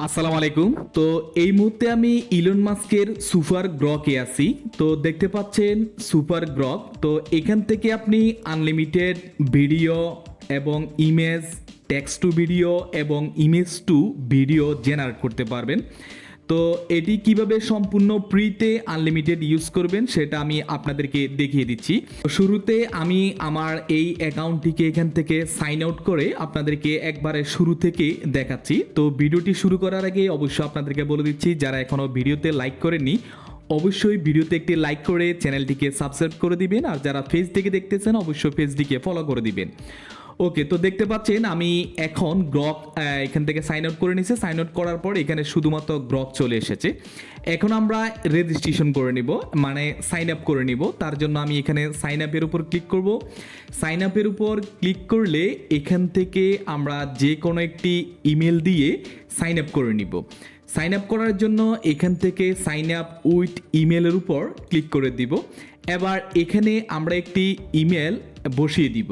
আসসালামু আলাইকুম। তো এই মুহূর্তে আমি ইলন মাস্কের সুপার গ্রকে আছি। তো দেখতে পাচ্ছেন সুপার গ্রক। তো এখান থেকে আপনি আনলিমিটেড ভিডিও এবং ইমেজ, টেক্সট টু ভিডিও এবং ইমেজ টু ভিডিও জেনারেট করতে পারবেন। তো এটি কিভাবে সম্পূর্ণ ফ্রিতে আনলিমিটেড ইউজ করবেন সেটা আমি আপনাদেরকে দেখিয়ে দিচ্ছি। শুরুতে আমি আমার এই অ্যাকাউন্টটিকে এখান থেকে সাইন আউট করে আপনাদেরকে একবারে শুরু থেকে দেখাচ্ছি। তো ভিডিওটি শুরু করার আগে অবশ্যই আপনাদেরকে বলে দিচ্ছি, যারা এখনও ভিডিওতে লাইক করেননি অবশ্যই ভিডিওতে একটি লাইক করে চ্যানেলটিকে সাবস্ক্রাইব করে দিবেন, আর যারা পেজ থেকে দেখতেছেন অবশ্যই পেজটিকে ফলো করে দিবেন। ওকে, তো দেখতে পাচ্ছেন আমি এখন গ্রক এখান থেকে সাইন আউট করে নিয়েছি। সাইন আউট করার পর এখানে শুধুমাত্র গ্রক চলে এসেছে। এখন আমরা রেজিস্ট্রেশন করে নিব, মানে সাইন আপ করে নিব। তার জন্য আমি এখানে সাইন আপের উপর ক্লিক করব। সাইন আপের উপর ক্লিক করলে এখান থেকে আমরা যে কোনো একটি ইমেল দিয়ে সাইন আপ করে নিব। সাইন আপ করার জন্য এখান থেকে সাইন আপ উইথ ইমেলের উপর ক্লিক করে দিব। এবার এখানে আমরা একটি ইমেল বসিয়ে দিব।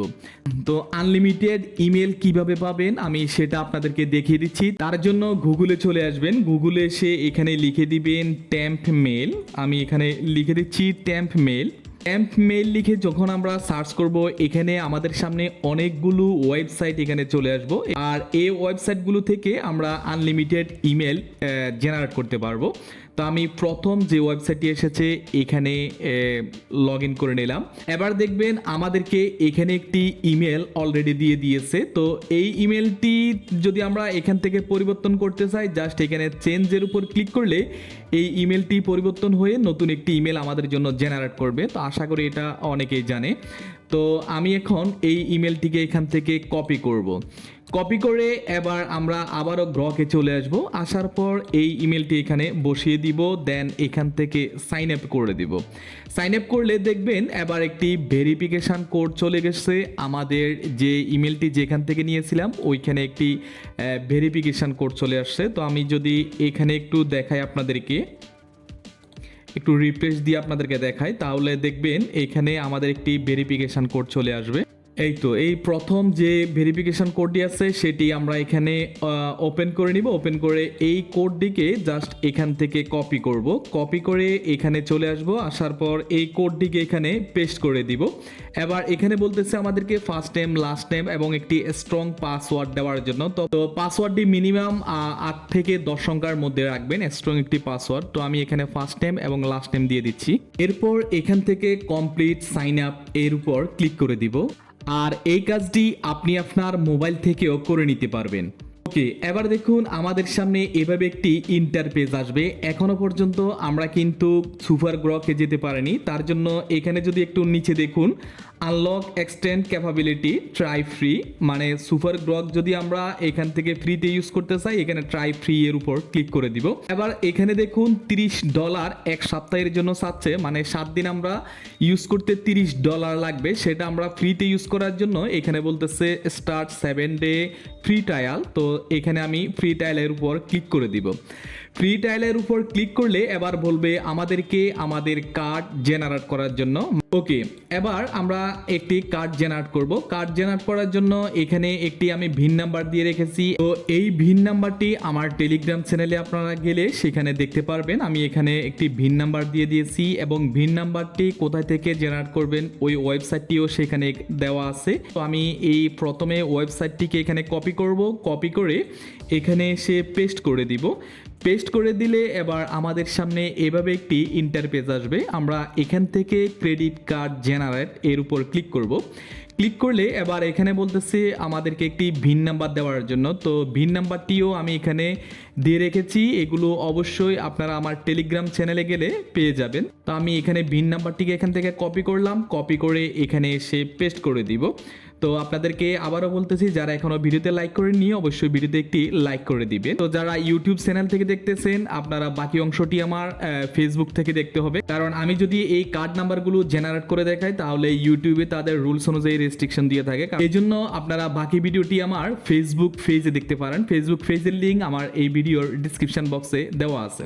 তো আনলিমিটেড ইমেল কিভাবে পাবেন আমি সেটা আপনাদেরকে দেখিয়ে দিচ্ছি। তার জন্য গুগলে চলে আসবেন। গুগলে এসে এখানে লিখে দিবেন ট্যাম্প মেল। আমি এখানে লিখে দিচ্ছি ট্যাম্প মেল। ট্যাম্প মেল লিখে যখন আমরা সার্চ করব এখানে আমাদের সামনে অনেকগুলো ওয়েবসাইট এখানে চলে আসবো, আর এই ওয়েবসাইটগুলো থেকে আমরা আনলিমিটেড ইমেল জেনারেট করতে পারবো। তো আমি প্রথম যে ওয়েবসাইটটি এসেছে এখানে লগ ইন করে নিলাম। এবার দেখবেন আমাদেরকে এখানে একটি ইমেল অলরেডি দিয়ে দিয়েছে। তো এই ইমেলটি যদি আমরা এখান থেকে পরিবর্তন করতে চাই, জাস্ট এখানে চেঞ্জের উপর ক্লিক করলে এই ইমেলটি পরিবর্তন হয়ে নতুন একটি ইমেল আমাদের জন্য জেনারেট করবে। তো আশা করি এটা অনেকেই জানে। তো আমি এখন এই ইমেলটিকে এখান থেকে কপি করব। কপি করে এবার আমরা আবারও গ্রকে চলে আসব। আসার পর এই ইমেলটি এখানে বসিয়ে দিব, দেন এখান থেকে সাইন আপ করে দিব। সাইন আপ করলে দেখবেন এবার একটি ভেরিফিকেশান কোড চলে গেছে। আমাদের যে ইমেলটি যেখান থেকে নিয়েছিলাম ওইখানে একটি ভেরিফিকেশান কোড চলে আসছে। তো আমি যদি এখানে একটু দেখাই আপনাদেরকে, একটু রিফ্রেশ দিয়ে আপনাদেরকে দেখাই, তাহলে দেখবেন এখানে আমাদের একটি ভেরিফিকেশান কোড চলে আসবে। এই তো এই প্রথম যে ভেরিফিকেশন কোডটি আছে সেটি আমরা এখানে ওপেন করে নিব। ওপেন করে এই কোডটিকে জাস্ট এখান থেকে কপি করব। কপি করে এখানে চলে আসব। আসার পর এই কোডটিকে এখানে পেস্ট করে দিব। এবার এখানে বলতেছে আমাদেরকে ফার্স্ট নেম, লাস্ট নেম এবং একটি স্ট্রং পাসওয়ার্ড দেওয়ার জন্য। তো পাসওয়ার্ডটি মিনিমাম 8 থেকে 10 সংখ্যার মধ্যে রাখবেন, স্ট্রং একটি পাসওয়ার্ড। তো আমি এখানে ফার্স্ট নেম এবং লাস্ট নেম দিয়ে দিচ্ছি। এরপর এখান থেকে কমপ্লিট সাইন আপ এর উপর ক্লিক করে দিব। আর এই কাজটি আপনি আপনার মোবাইল থেকেও করে নিতে পারবেন। ওকে, এবার দেখুন আমাদের সামনে এভাবে একটি ইন্টারপেজ আসবে। এখনো পর্যন্ত আমরা কিন্তু সুপার গ্রকে যেতে পারিনি। তার জন্য এখানে যদি একটু নিচে দেখুন unlock extend capability try free, মানে সুপার গ্রক যদি আমরা এখান থেকে ফ্রিতে ইউজ করতে চাই এখানে ট্রাই ফ্রি এর উপর ক্লিক করে দিব। এবার এখানে দেখুন $30 এক সপ্তাহের জন্য চাচ্ছে, মানে 7 দিন আমরা ইউজ করতে $30 লাগবে। সেটা আমরা ফ্রিতে ইউজ করার জন্য এখানে বলতেছে স্টার্ট 7 ডে ফ্রি ট্রায়াল। তো এখানে আমি ফ্রি ট্রায়ালের উপর ক্লিক করে দিব। ফ্রি ট্রায়ালের উপর ক্লিক করলে এবার বলবে আমাদেরকে আমাদের কার্ড জেনারেট করার জন্য। ওকে, এবার আমরা একটি কার্ড জেনারেট করব। কার্ড জেনারেট করার জন্য এখানে একটি আমি ভিন নাম্বার দিয়ে রেখেছি। তো এই ভিন নাম্বারটি আমার টেলিগ্রাম চ্যানেলে আপনারা গেলে সেখানে দেখতে পারবেন। আমি এখানে একটি ভিন নাম্বার দিয়ে দিয়েছি এবং ভিন নাম্বারটি কোথায় থেকে জেনারেট করবেন ওই ওয়েবসাইটটিও সেখানে দেওয়া আছে। তো আমি এই প্রথমে ওয়েবসাইটটিকে এখানে কপি করব। কপি করে এখানে এসে পেস্ট করে দিব। পেস্ট করে দিলে এবার আমাদের সামনে এভাবে একটি ইন্টারপেজ আসবে। আমরা এখান থেকে ক্রেডিট কার্ড জেনারেট এর উপর ক্লিক করব। ক্লিক করলে এবার এখানে বলতেছে আমাদেরকে একটি ভিন নাম্বার দেওয়ার জন্য। তো ভিন নাম্বারটিও আমি এখানে দিয়ে রেখেছি। এগুলো অবশ্যই আপনারা আমার টেলিগ্রাম চ্যানেলে গেলে পেয়ে যাবেন। তো আমি এখানে ভিন নাম্বারটিকে এখান থেকে কপি করলাম। কপি করে এখানে এসে পেস্ট করে দিব। তো আপনাদেরকে আবারও বলতেছি, যারা এখনো ভিডিওতে লাইক করেননি অবশ্যই ভিডিওতে একটি লাইক করে দিবেন। তো যারা ইউটিউব চ্যানেল থেকে দেখতেছেন আপনারা বাকি অংশটি আমার ফেসবুক থেকে দেখতে হবে, কারণ আমি যদি এই কার্ড নাম্বারগুলো জেনারেট করে দেখাই তাহলে ইউটিউবে তাদের রুলস অনুযায়ী রেস্ট্রিকশন দিয়ে থাকে। এই জন্য আপনারা বাকি ভিডিওটি আমার ফেসবুক পেজে দেখতে পারেন। ফেসবুক পেজের লিঙ্ক আমার এই ভিডিওর ডিসক্রিপশন বক্সে দেওয়া আছে।